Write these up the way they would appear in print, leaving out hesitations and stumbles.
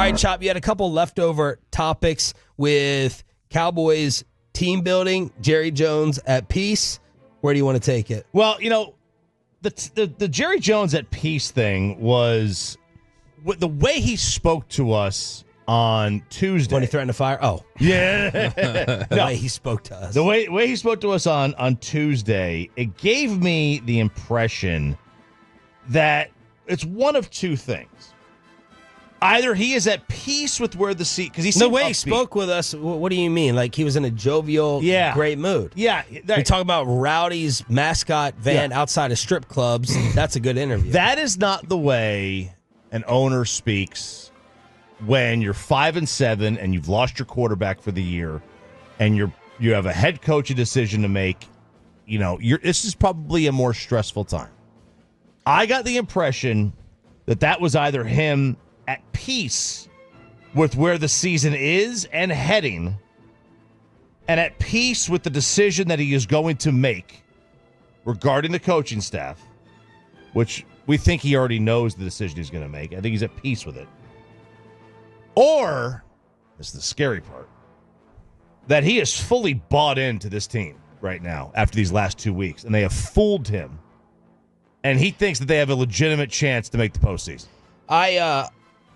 All right, Chop, you had a couple leftover topics with Cowboys team building, Jerry Jones at peace. Where do you want to take it? Well, the Jerry Jones at peace thing was the way he spoke to us on Tuesday. When he threatened to fire? Oh. Yeah. The way he spoke to us. The way he spoke to us on Tuesday, it gave me the impression that it's one of two things. Either he is at peace with where the seat, because the way he spoke with us. What do you mean? Like he was in a jovial, great mood. Yeah, you talk about Rowdy's mascot van outside of strip clubs. That's a good interview. That is not the way an owner speaks when you're 5-7 and you've lost your quarterback for the year, and you have a head coach decision to make. This is probably a more stressful time. I got the impression that was either him at peace with where the season is and heading, and at peace with the decision that he is going to make regarding the coaching staff, which we think he already knows the decision he's going to make. I think he's at peace with it. Or, this is the scary part, that he is fully bought into this team right now after these last 2 weeks, and they have fooled him, and he thinks that they have a legitimate chance to make the postseason.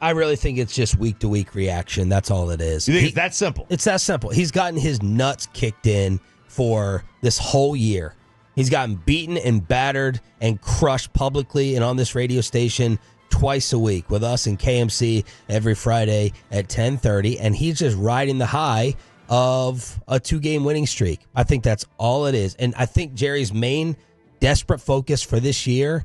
I really think it's just week-to-week reaction. That's all it is. You think it's that simple? It's that simple. He's gotten his nuts kicked in for this whole year. He's gotten beaten and battered and crushed publicly and on this radio station twice a week with us and KMC every Friday at 10:30, and he's just riding the high of a 2-game winning streak. I think that's all it is. And I think Jerry's main desperate focus for this year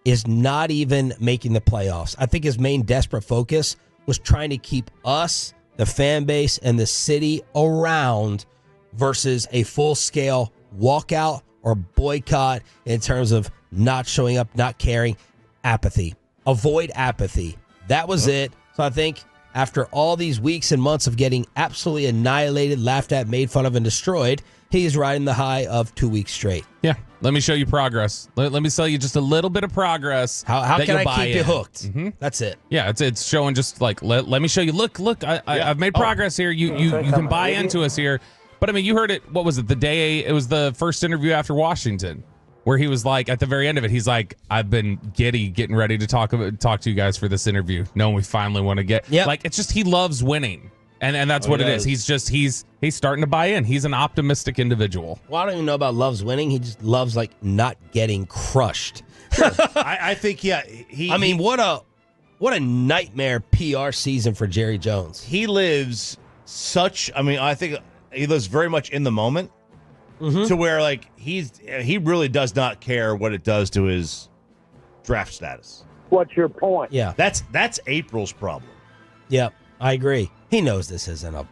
is not even making the playoffs. I think his main desperate focus was trying to keep us, the fan base, and the city around versus a full-scale walkout or boycott in terms of not showing up, not caring, apathy. Avoid apathy. That was it. So I think after all these weeks and months of getting absolutely annihilated, laughed at, made fun of, and destroyed, he's riding the high of 2 weeks straight. Yeah. Let me show you progress. Let me sell you just a little bit of progress. How can I keep you hooked? Mm-hmm. That's it. Yeah, it's showing just like, let me show you. Look, I've made progress here. You can buy into us here. But, I mean, you heard it, what was it, it was the first interview after Washington, where he was like, at the very end of it, he's like, I've been getting ready to talk to you guys for this interview, knowing we finally want to get. Yep. Like, it's just he loves winning. And that's what it is. He's starting to buy in. He's an optimistic individual. Well, I don't even know about loves winning. He just loves like not getting crushed. Sure. I think what a nightmare PR season for Jerry Jones. He lives I think he lives very much in the moment, to where like he really does not care what it does to his draft status. What's your point? Yeah, that's April's problem. Yep, I agree. He knows this isn't a.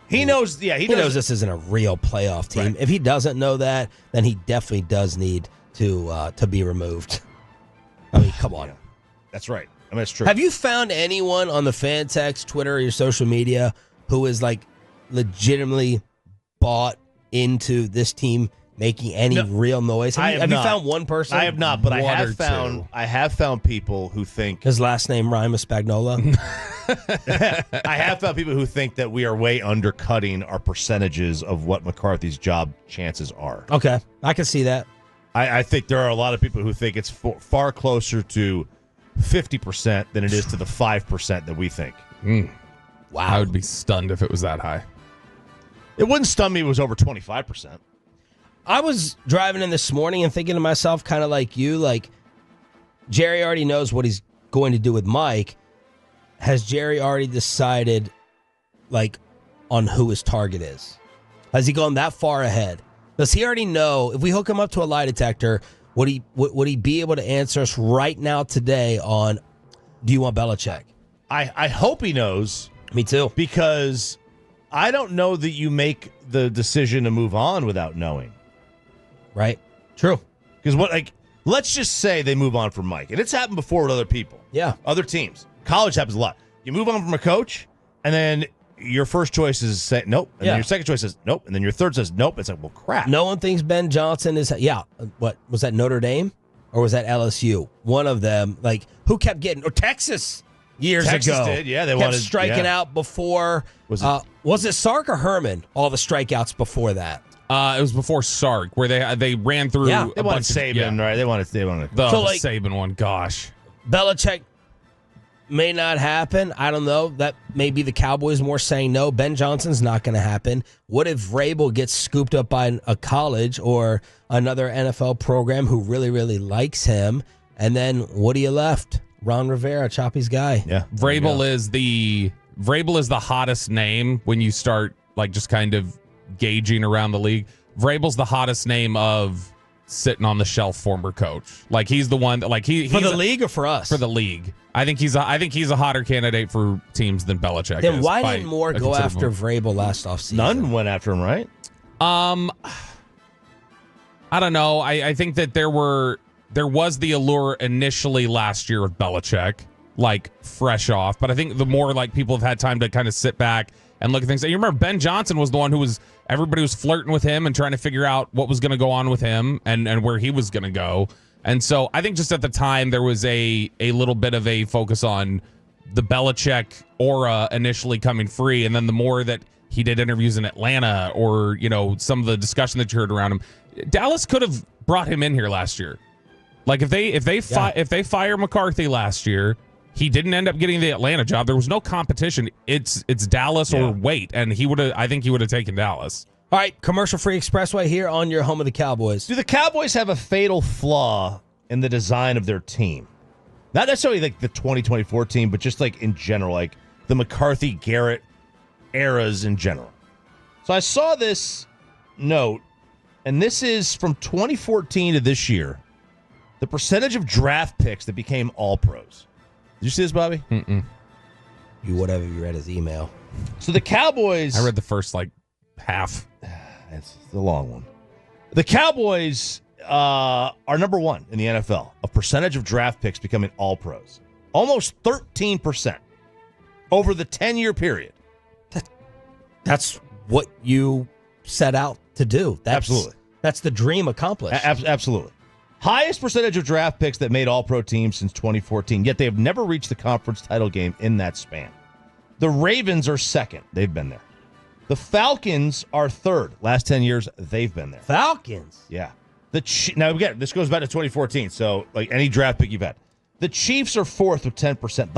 He knows this isn't a real playoff team. Right. If he doesn't know that, then he definitely does need to be removed. I mean, come on. Yeah, that's right. I mean, it's true. Have you found anyone on the fan text, Twitter, or your social media who is like legitimately bought into this team making any real noise? Have you found one person? I have not, but I have found people who think his last name rhymes with Spagnola. I have found people who think that we are way undercutting our percentages of what McCarthy's job chances are. Okay, I can see that. I think there are a lot of people who think it's far closer to 50% than it is to the 5% that we think. Wow. I would be stunned if it was that high. It wouldn't stun me if it was over 25%. I was driving in this morning and thinking to myself, kind of like you, like Jerry already knows what he's going to do with Mike. Has Jerry already decided, like, on who his target is? Has he gone that far ahead? Does he already know if we hook him up to a lie detector, would he be able to answer us right now today on, do you want Belichick? I hope he knows. Me too. Because I don't know that you make the decision to move on without knowing. Right. True. Because let's just say they move on from Mike. And it's happened before with other people. Yeah. Other teams. College happens a lot. You move on from a coach, and then your first choice is say nope, and then your second choice is nope, and then your third says nope. It's like, well, crap. No one thinks Ben Johnson is. Yeah. What was that? Notre Dame or was that LSU? One of them. Like who kept getting or Texas? years Texas ago. did, yeah. They kept wanted striking out before. Was it Sark or Herman? All the strikeouts before that. It was before Sark, where they ran through. Yeah. They wanted Saban, right? They wanted The Saban one. Gosh, Belichick may not happen. I don't know. That may be the Cowboys more saying no. Ben Johnson's not going to happen. What if Vrabel gets scooped up by a college or another NFL program who really, really likes him? And then what are you left? Ron Rivera, Choppy's guy. Yeah. Vrabel is the hottest name when you start like just kind of gauging around the league. Vrabel's the hottest name of sitting on the shelf former coach. Like he's the one that like he's for the league or for us? For the league. I think he's a hotter candidate for teams than Belichick. Then is why didn't more go after Vrabel last offseason? None went after him, right? I don't know. I think that there was the allure initially last year of Belichick, like fresh off. But I think the more like people have had time to kind of sit back and look at things. And you remember Ben Johnson was the one who everybody was flirting with him and trying to figure out what was going to go on with him and where he was going to go. And so I think just at the time there was a little bit of a focus on the Belichick aura initially coming free. And then the more that he did interviews in Atlanta or, some of the discussion that you heard around him, Dallas could have brought him in here last year. Like if they fire McCarthy last year, he didn't end up getting the Atlanta job. There was no competition. It's Dallas or wait, and I think he would have taken Dallas. All right, commercial-free expressway here on your home of the Cowboys. Do the Cowboys have a fatal flaw in the design of their team? Not necessarily like the 2024 team, but just like in general, like the McCarthy-Garrett eras in general. So I saw this note, and this is from 2014 to this year. The percentage of draft picks that became All-Pros. Did you see this, Bobby? Mm-mm. You would have if you read his email. So the Cowboys... I read the first, half. It's the long one. The Cowboys are number one in the NFL of percentage of draft picks becoming All-Pros. Almost 13% over the 10-year period. That's what you set out to do. Absolutely. That's the dream accomplished. Absolutely. Highest percentage of draft picks that made All-Pro teams since 2014, yet they have never reached the conference title game in that span. The Ravens are second. They've been there. The Falcons are third. Last 10 years, they've been there. Falcons? Yeah. Now, again, this goes back to 2014, so like any draft pick you've had. The Chiefs are fourth with 10%.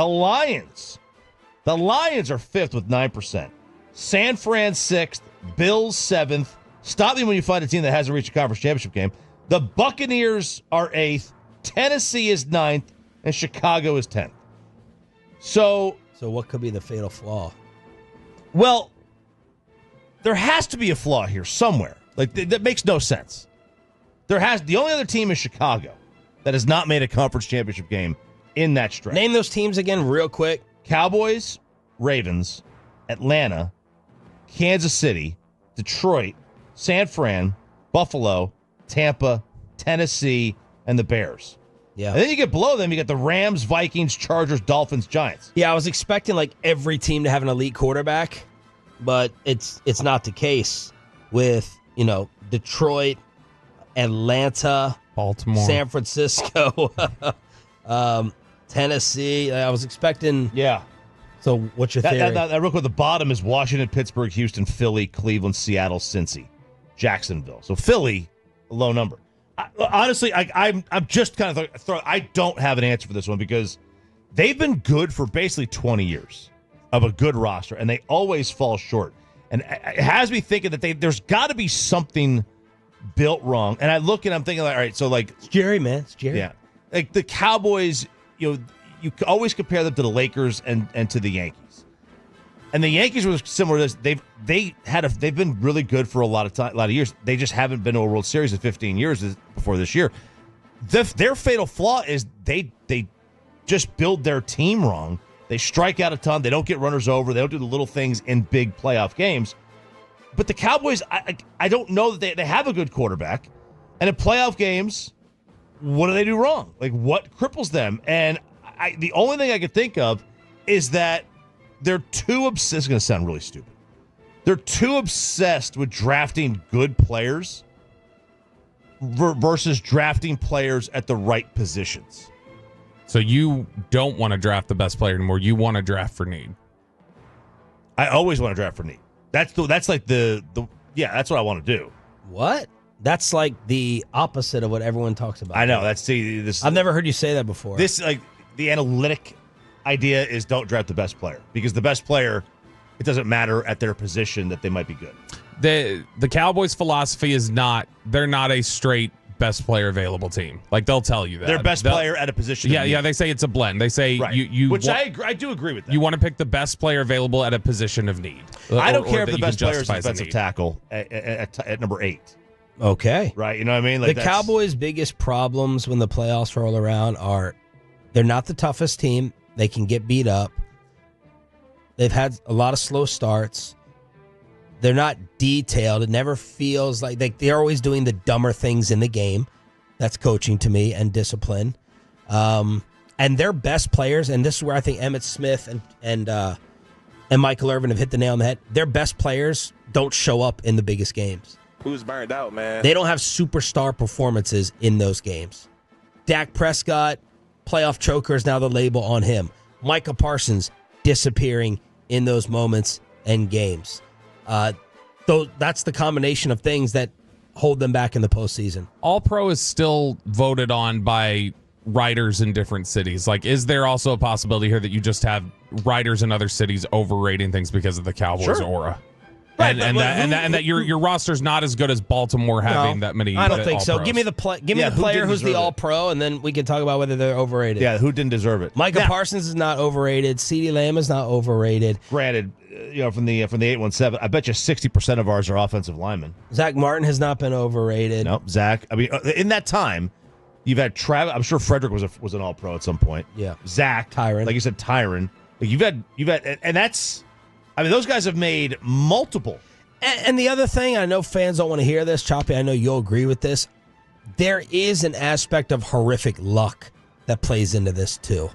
The Lions are fifth with 9%. San Fran sixth. Bills seventh. Stop me when you find a team that hasn't reached a conference championship game. The Buccaneers are eighth. Tennessee is ninth. And Chicago is 10th. So what could be the fatal flaw? Well, there has to be a flaw here somewhere. Like that makes no sense. The only other team is Chicago that has not made a conference championship game in that stretch. Name those teams again real quick. Cowboys, Ravens, Atlanta, Kansas City, Detroit, San Fran, Buffalo, Tampa, Tennessee, and the Bears. Yeah. And then you get below them, you get the Rams, Vikings, Chargers, Dolphins, Giants. Yeah, I was expecting like every team to have an elite quarterback, but it's not the case with, Detroit, Atlanta, Baltimore, San Francisco, Tennessee. I was expecting. Yeah. So what's your theory? That real quick, the bottom is Washington, Pittsburgh, Houston, Philly, Cleveland, Seattle, Cincy, Jacksonville. So Philly, a low number. Honestly, I'm just kind of I don't have an answer for this one because they've been good for basically 20 years of a good roster, and they always fall short. And it has me thinking that there's got to be something built wrong. And I look and I'm thinking, all right, so it's Jerry, man. It's Jerry. Yeah. Like the Cowboys, you always compare them to the Lakers and to the Yankees. And the Yankees were similar to this. They've been really good for a lot of years. They just haven't been to a World Series in 15 years before this year. Their fatal flaw is they just build their team wrong. They strike out a ton. They don't get runners over. They don't do the little things in big playoff games. But the Cowboys, I don't know that they have a good quarterback. And in playoff games, what do they do wrong? Like, what cripples them? And the only thing I could think of is that they're too obsessed. This is going to sound really stupid. They're too obsessed with drafting good players versus drafting players at the right positions. So you don't want to draft the best player anymore. You want to draft for need. I always want to draft for need. That's like the that's what I want to do. What? That's like the opposite of what everyone talks about. I know. This. I've never heard you say that before. This like the analytic idea is don't draft the best player because the best player, it doesn't matter at their position that they might be good. The Cowboys' philosophy is they're not a straight best player available team. Like they'll tell you that. Their best player at a position. Yeah, they say it's a blend. They say right. I do agree with that. You want to pick the best player available at a position of need. I don't care if the best player is defensive tackle at number 8. Okay. Right, you know what I mean? Like the Cowboys' biggest problems when the playoffs roll around are they're not the toughest team. They can get beat up. They've had a lot of slow starts. They're not detailed. It never feels like they're always doing the dumber things in the game. That's coaching to me and discipline. And their best players, and this is where I think Emmitt Smith and Michael Irvin have hit the nail on the head. Their best players don't show up in the biggest games. Who's burned out, man? They don't have superstar performances in those games. Dak Prescott, playoff choker is now the label on him. Micah Parsons disappearing in those moments and games. That's the combination of things that hold them back in the postseason. All-Pro is still voted on by writers in different cities. Like, is there also a possibility here that you just have writers in other cities overrating things because of the Cowboys aura? Right, and that your roster's not as good as Baltimore having that many. I don't think so. All-Pros. Give me the player who's the All-Pro, and then we can talk about whether they're overrated. Yeah, who didn't deserve it? Micah Parsons is not overrated. CeeDee Lamb is not overrated. Granted, from the 817, I bet you 60% of ours are offensive linemen. Zach Martin has not been overrated. No, Zach. I mean, in that time, you've had Travis. I'm sure Frederick was an All-Pro at some point. Yeah, Zach, Tyron, like you said, Tyron. Like you've had, and that's. I mean, those guys have made multiple. And the other thing, I know fans don't want to hear this, Choppy, I know you'll agree with this. There is an aspect of horrific luck that plays into this too.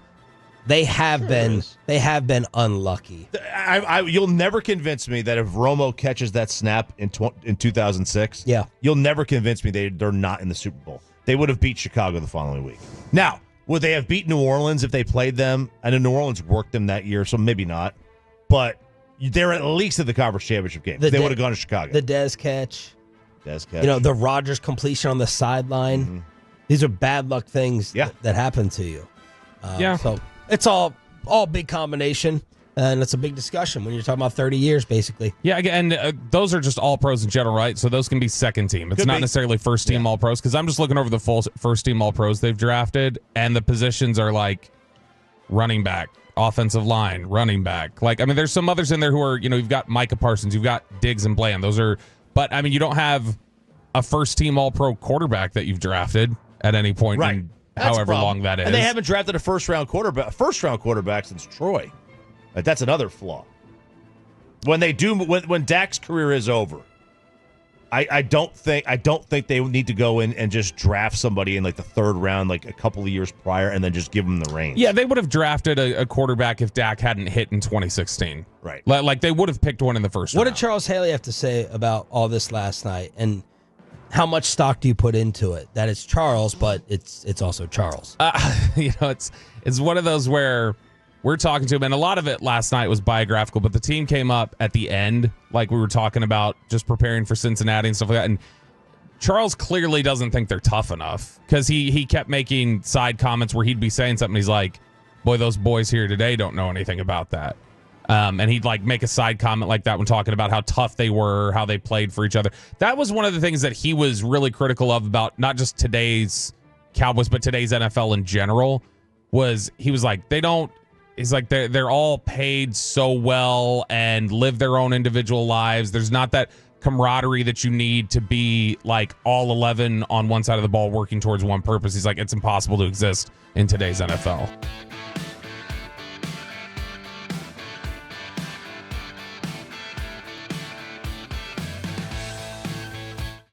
They have been unlucky. You'll never convince me that if Romo catches that snap in 2006, you'll never convince me they're not in the Super Bowl. They would have beat Chicago the following week. Now, would they have beat New Orleans if they played them? I know New Orleans worked them that year, so maybe not. But they're at least at the conference championship game. They would have gone to Chicago. The Dez catch. The Rodgers completion on the sideline. Mm-hmm. These are bad luck things that happen to you. So it's all big combination, and it's a big discussion when you're talking about 30 years, basically. Yeah, and those are just All-Pros in general, right? So those can be second team. It's not necessarily first team All-Pros, because I'm just looking over the full first team All-Pros they've drafted, and the positions are like running back, offensive line, running back. Like, I mean, there's some others in there who are, you've got Micah Parsons, you've got Diggs and Bland. But I mean, you don't have a first team All-Pro quarterback that you've drafted at any point in however long that is. And they haven't drafted a first round quarterback since Troy. That's another flaw. When Dak's career is over, I don't think they need to go in and just draft somebody in like the third round, like a couple of years prior, and then just give them the reins. Yeah, they would have drafted a quarterback if Dak hadn't hit in 2016. Right. Like they would have picked one in the first round. What did Charles Haley have to say about all this last night? And how much stock do you put into it? That it's Charles, but it's also Charles. It's one of those where we're talking to him, and a lot of it last night was biographical, but the team came up at the end, like we were talking about, just preparing for Cincinnati and stuff like that. And Charles clearly doesn't think they're tough enough, because he kept making side comments where he'd be saying something. He's like, boy, those boys here today don't know anything about that. And he'd like make a side comment like that when talking about how tough they were, how they played for each other. That was one of the things that he was really critical of about not just today's Cowboys, but today's NFL in general. He was like, He's like, they're all paid so well and live their own individual lives. There's not that camaraderie that you need to be like all 11 on one side of the ball working towards one purpose. He's like, it's impossible to exist in today's NFL.